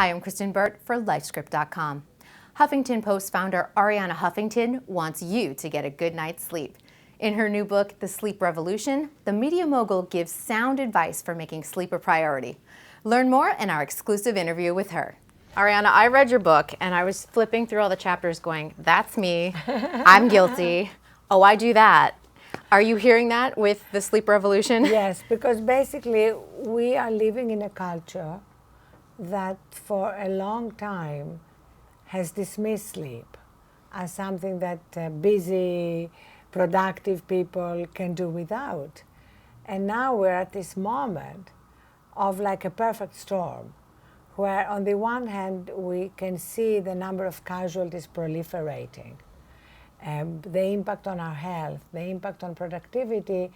Hi, I'm Kristyn Burtt for LifeScript.com. Huffington Post founder Arianna Huffington wants you to get a good night's sleep. In her new book, The Sleep Revolution, the media mogul gives sound advice for making sleep a priority. Learn more in our exclusive interview with her. Arianna, I read your book and I was flipping through all the chapters going, that's me, I'm guilty, oh, I do that. Are you hearing that with The Sleep Revolution? Yes, because basically we are living in a culture that for a long time has dismissed sleep as something that busy, productive people can do without. And now we're at this moment of like a perfect storm, where on the one hand we can see the number of casualties proliferating, the impact on our health, the impact on productivity,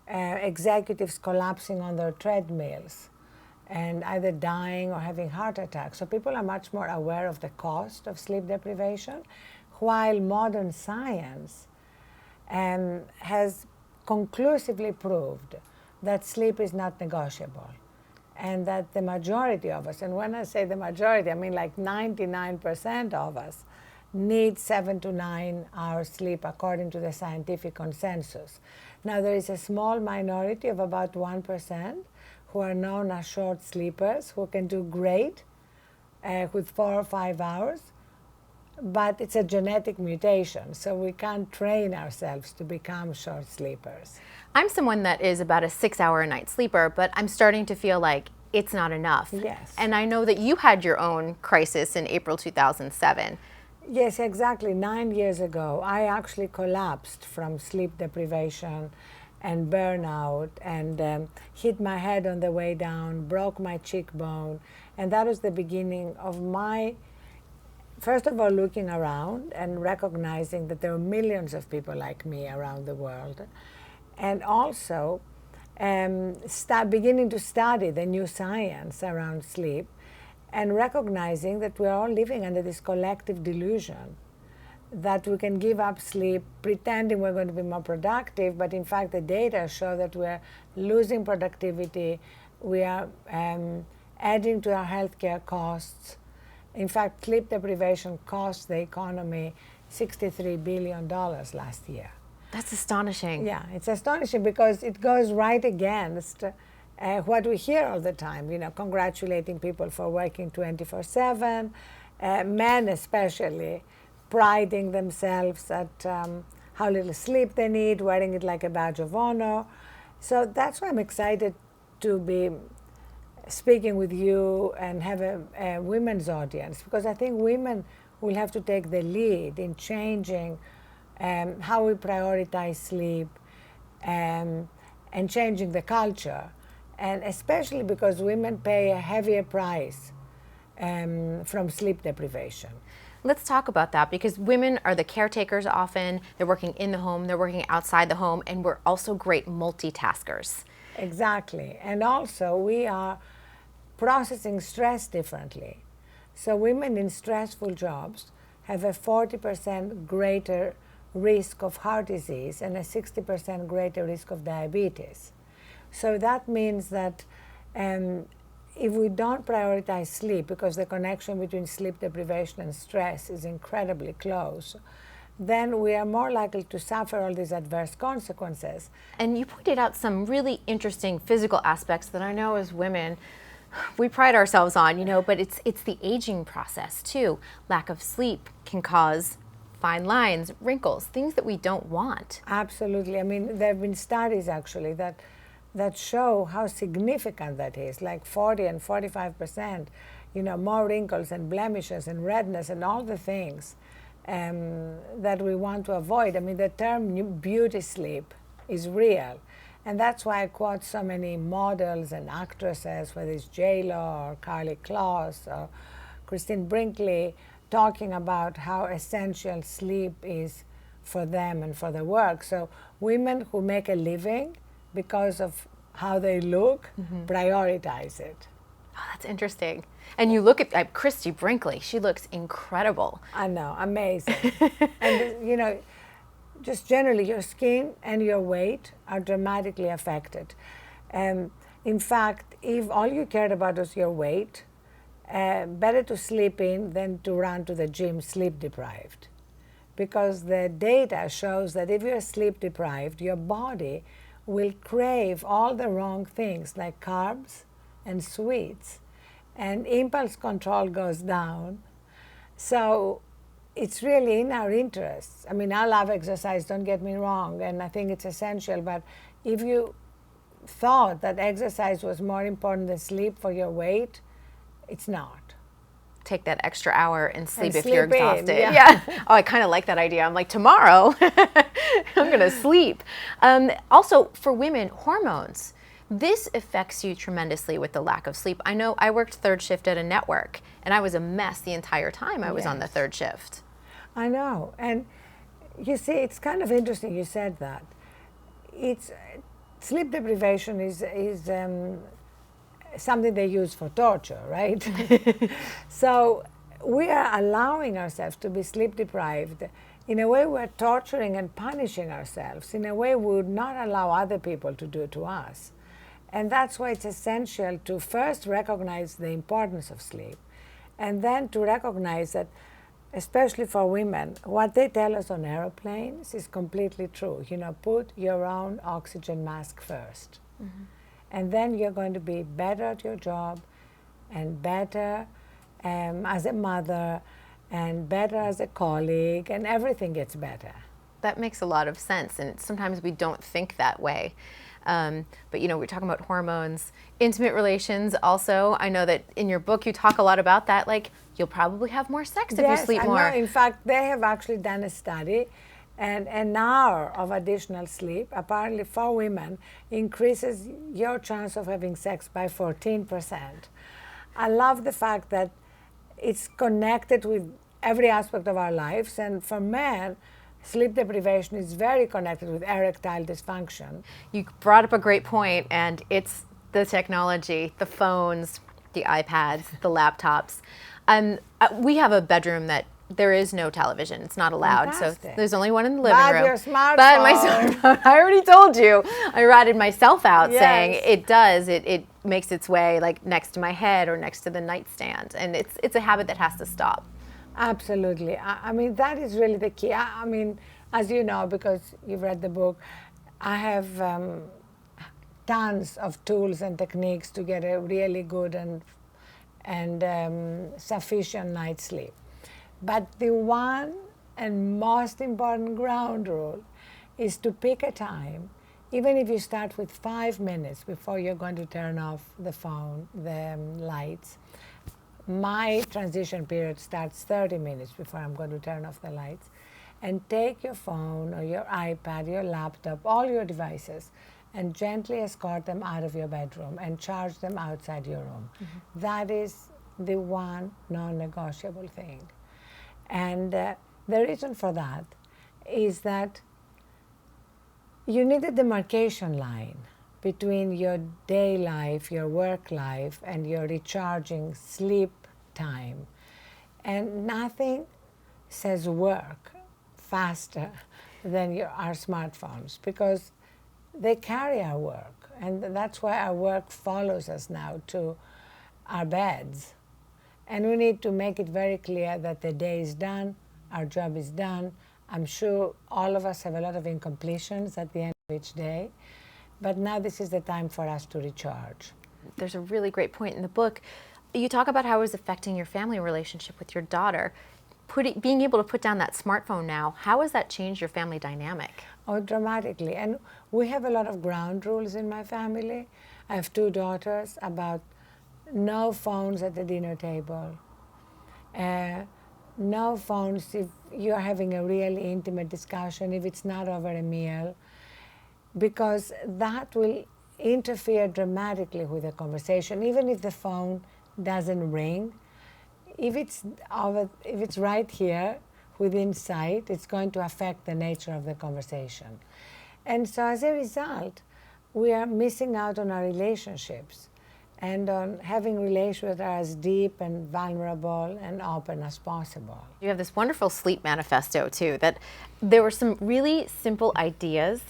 executives collapsing on their treadmills and either dying or having heart attacks. So people are much more aware of the cost of sleep deprivation, while modern science has conclusively proved that sleep is not negotiable, and that the majority of us, and when I say the majority, I mean like 99% of us, need 7 to 9 hours sleep according to the scientific consensus. Now there is a small minority of about 1% who are known as short sleepers, who can do great with 4 or 5 hours, but it's a genetic mutation, so we can't train ourselves to become short sleepers. I'm someone that is about a 6-hour a night sleeper, but I'm starting to feel like it's not enough. Yes. And I know that you had your own crisis in April 2007. Yes, exactly. 9 years ago, I actually collapsed from sleep deprivation and burnout and hit my head on the way down, broke my cheekbone. And that was the beginning of my, first of all, looking around and recognizing that there are millions of people like me around the world. And also beginning to study the new science around sleep and recognizing that we're all living under this collective delusion that we can give up sleep pretending we're going to be more productive, but in fact the data show that we're losing productivity, we are adding to our healthcare costs. In fact, sleep deprivation cost the economy $63 billion last year. That's astonishing. Yeah, it's astonishing because it goes right against what we hear all the time, you know, congratulating people for working 24/7, men especially, priding themselves at how little sleep they need, wearing it like a badge of honor. So that's why I'm excited to be speaking with you and have a women's audience, because I think women will have to take the lead in changing how we prioritize sleep and changing the culture. And especially because women pay a heavier price from sleep deprivation. Let's talk about that, because women are the caretakers often. They're working in the home, they're working outside the home, and we're also great multitaskers. Exactly. And also we are processing stress differently. So women in stressful jobs have a 40% greater risk of heart disease and a 60% greater risk of diabetes. So that means that if we don't prioritize sleep, because the connection between sleep deprivation and stress is incredibly close, then we are more likely to suffer all these adverse consequences. And you pointed out some really interesting physical aspects that I know as women we pride ourselves on, you know, but it's the aging process too. Lack of sleep can cause fine lines, wrinkles, things that we don't want. Absolutely. I mean, there have been studies actually that show how significant that is, like 40 and 45%, you know, more wrinkles and blemishes and redness and all the things that we want to avoid. I mean, the term beauty sleep is real. And that's why I quote so many models and actresses, whether it's J-Lo or Carly Kloss or Christine Brinkley, talking about how essential sleep is for them and for their work. So women who make a living because of how they look, prioritize it. Oh, that's interesting. And you look at Christy Brinkley, she looks incredible. I know, amazing. And you know, just generally your skin and your weight are dramatically affected. In fact, if all you cared about was your weight, better to sleep in than to run to the gym sleep deprived. Because the data shows that if you're sleep deprived, your body will crave all the wrong things like carbs and sweets, and impulse control goes down. So it's really in our interests. I mean, I love exercise, don't get me wrong, and I think it's essential, but if you thought that exercise was more important than sleep for your weight, it's not. Take that extra hour and sleep if sleep you're in, exhausted. yeah. Oh, I kind of like that idea. I'm like, tomorrow, I'm going to sleep. Also, for women, hormones. This affects you tremendously with the lack of sleep. I know I worked third shift at a network, and I was a mess the entire time I was on the third shift. I know. And you see, it's kind of interesting you said that. It's sleep deprivation is something they use for torture, right? So we are allowing ourselves to be sleep deprived. In a way, we're torturing and punishing ourselves. In a way, we would not allow other people to do it to us. And that's why it's essential to first recognize the importance of sleep, and then to recognize that, especially for women, what they tell us on airplanes is completely true. You know, put your own oxygen mask first. Mm-hmm. And then you're going to be better at your job, and better as a mother, and better as a colleague, and everything gets better. That makes a lot of sense, and sometimes we don't think that way. But you know, we're talking about hormones, intimate relations also. I know that in your book you talk a lot about that, like you'll probably have more sex if you sleep more. Yes, I know. In fact, they have actually done a study, and an hour of additional sleep, apparently for women, increases your chance of having sex by 14%. I love the fact that it's connected with every aspect of our lives, and for men, sleep deprivation is very connected with erectile dysfunction. You brought up a great point, and it's the technology, the phones, the iPads, the laptops. We have a bedroom that there is no television. It's not allowed. Fantastic. So there's only one in the living room. Your smartphone. But my smartphone, I already told you. I ratted myself out saying it does. It makes its way like next to my head or next to the nightstand. And it's a habit that has to stop. Absolutely. I mean, that is really the key. I mean, as you know, because you've read the book, I have tons of tools and techniques to get a really good and sufficient night's sleep. But the one and most important ground rule is to pick a time, even if you start with 5 minutes before you're going to turn off the phone, the lights. My transition period starts 30 minutes before I'm going to turn off the lights. And take your phone or your iPad, your laptop, all your devices, and gently escort them out of your bedroom and charge them outside your room. Mm-hmm. That is the one non-negotiable thing. And the reason for that is that you need a demarcation line between your day life, your work life, and your recharging sleep time. And nothing says work faster than our smartphones, because they carry our work. And that's why our work follows us now to our beds. And we need to make it very clear that the day is done, our job is done. I'm sure all of us have a lot of incompletions at the end of each day, but now this is the time for us to recharge. There's a really great point in the book. You talk about how it was affecting your family relationship with your daughter. Being able to put down that smartphone now, how has that changed your family dynamic? Oh, dramatically. And we have a lot of ground rules in my family. I have 2 daughters, about no phones at the dinner table. No phones if you're having a really intimate discussion, if it's not over a meal, because that will interfere dramatically with the conversation. Even if the phone doesn't ring, if it's right here within sight, it's going to affect the nature of the conversation. And so as a result, we are missing out on our relationships and on having relations that are as deep and vulnerable and open as possible. You have this wonderful sleep manifesto too, that there were some really simple ideas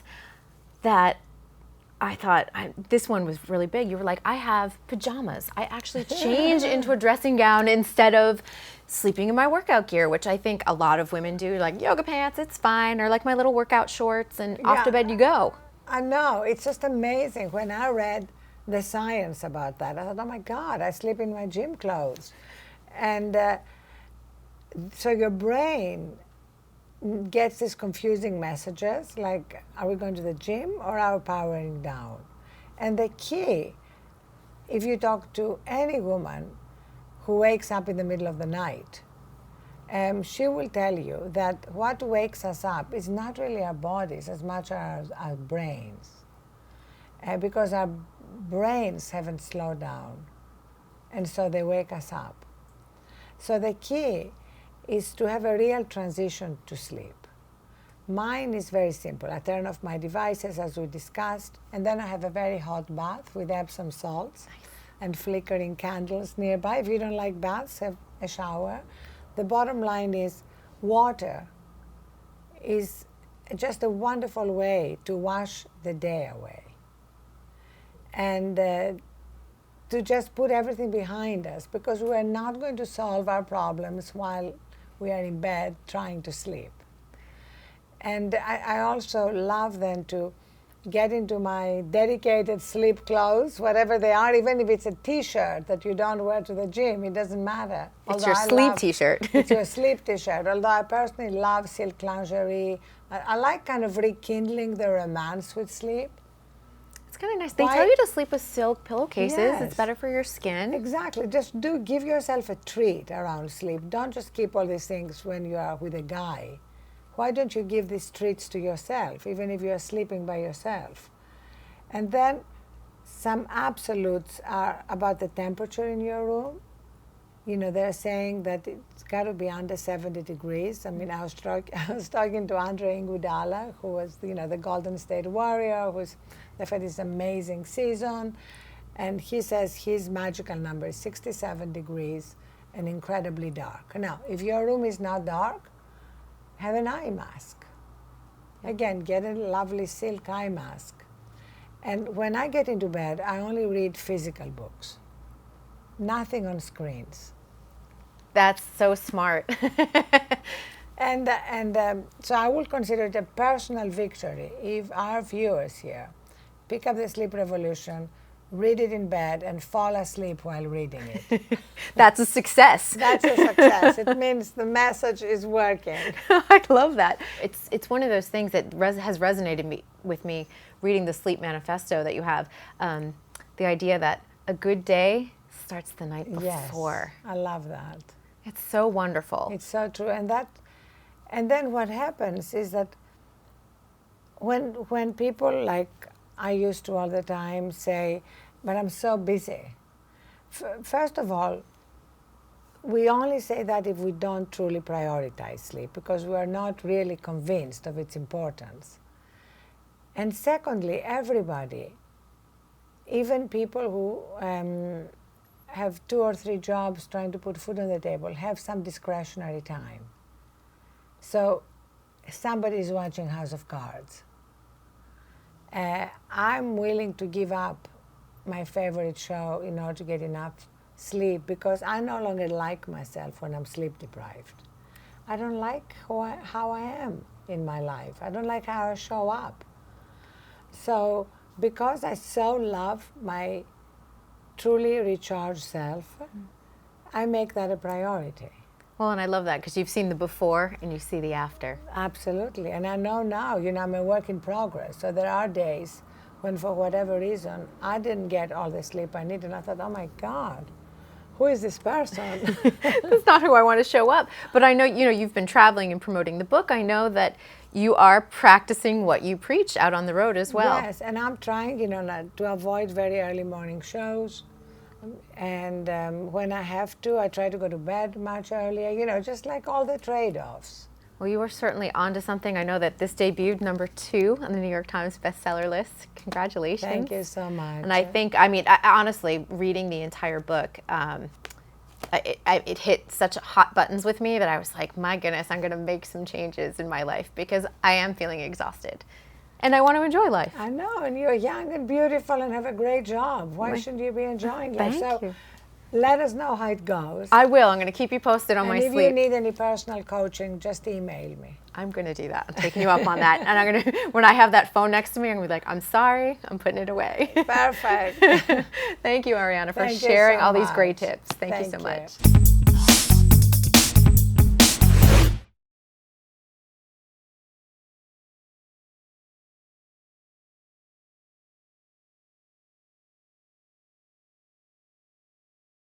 that I thought this one was really big. You were like, I have pajamas. I actually change into a dressing gown instead of sleeping in my workout gear, which I think a lot of women do. Like yoga pants, it's fine, or like my little workout shorts, and off to bed you go. I know. It's just amazing. When I read the science about that, I thought, oh my God, I sleep in my gym clothes. And so your brain gets these confusing messages like, are we going to the gym or are we powering down? And the key, if you talk to any woman who wakes up in the middle of the night, she will tell you that what wakes us up is not really our bodies as much as our brains, because our brains haven't slowed down, and so they wake us up. So the key is to have a real transition to sleep. Mine is very simple. I turn off my devices, as we discussed, and then I have a very hot bath with Epsom salts and flickering candles nearby. If you don't like baths, have a shower. The bottom line is water is just a wonderful way to wash the day away and to just put everything behind us, because we are not going to solve our problems while we are in bed trying to sleep. And I also love then to get into my dedicated sleep clothes, whatever they are, even if it's a t-shirt that you don't wear to the gym, it doesn't matter. It's your sleep t-shirt. It's your sleep t-shirt, although I personally love silk lingerie. I like kind of rekindling the romance with sleep. It's kind of nice. They tell you to sleep with silk pillowcases. Yes. It's better for your skin. Exactly. Just give yourself a treat around sleep. Don't just keep all these things when you are with a guy. Why don't you give these treats to yourself, even if you're sleeping by yourself? And then some absolutes are about the temperature in your room. You know, they're saying that it's got to be under 70 degrees. I mean, I was talking to Andre Iguodala, who was, the Golden State Warrior, they've had this amazing season. And he says his magical number is 67 degrees and incredibly dark. Now, if your room is not dark, have an eye mask. Again, get a lovely silk eye mask. And when I get into bed, I only read physical books. Nothing on screens. That's so smart. And so I will consider it a personal victory if our viewers here pick up the Sleep Revolution, read it in bed, and fall asleep while reading it. That's a success. That's a success. It means the message is working. I love that. It's one of those things that has resonated with me reading the Sleep Manifesto that you have. The idea that a good day starts the night before. Yes, I love that. It's so wonderful. It's so true. And then what happens is that when people, like I used to all the time, say, but I'm so busy. First of all, we only say that if we don't truly prioritize sleep, because we are not really convinced of its importance. And secondly, everybody, even people who have 2 or 3 jobs trying to put food on the table, have some discretionary time. So somebody is watching House of Cards. I'm willing to give up my favorite show in order to get enough sleep, because I no longer like myself when I'm sleep deprived. I don't like how I am in my life. I don't like how I show up. So because I so love my truly recharged self, I make that a priority. Well, and I love that because you've seen the before and you see the after. Absolutely. And I know now, I'm a work in progress. So there are days when, for whatever reason, I didn't get all the sleep I needed. And I thought, oh my God, who is this person? That's not who I want to show up. But I know, you've been traveling and promoting the book. I know that you are practicing what you preach out on the road as well. Yes, and I'm trying, to avoid very early morning shows. And when I have to, I try to go to bed much earlier, just like all the trade-offs. Well, you were certainly onto something. I know that this debuted #2 on the New York Times bestseller list. Congratulations. Thank you so much. And I think, honestly, reading the entire book, it hit such hot buttons with me that I was like, my goodness, I'm going to make some changes in my life because I am feeling exhausted. And I want to enjoy life. I know, and you're young and beautiful and have a great job. Why shouldn't you be enjoying life? Thank you. Let us know how it goes. I will. I'm going to keep you posted on my And if sleep. you need any personal coaching, just email me. I'm going to do that. I'm taking you up on that. And I'm going to, when I have that phone next to me, I'm going to be like, I'm sorry, I'm putting it away. Perfect. Thank you, Arianna, for Thank you sharing so all these great much. tips. Thank you so Thank you. much.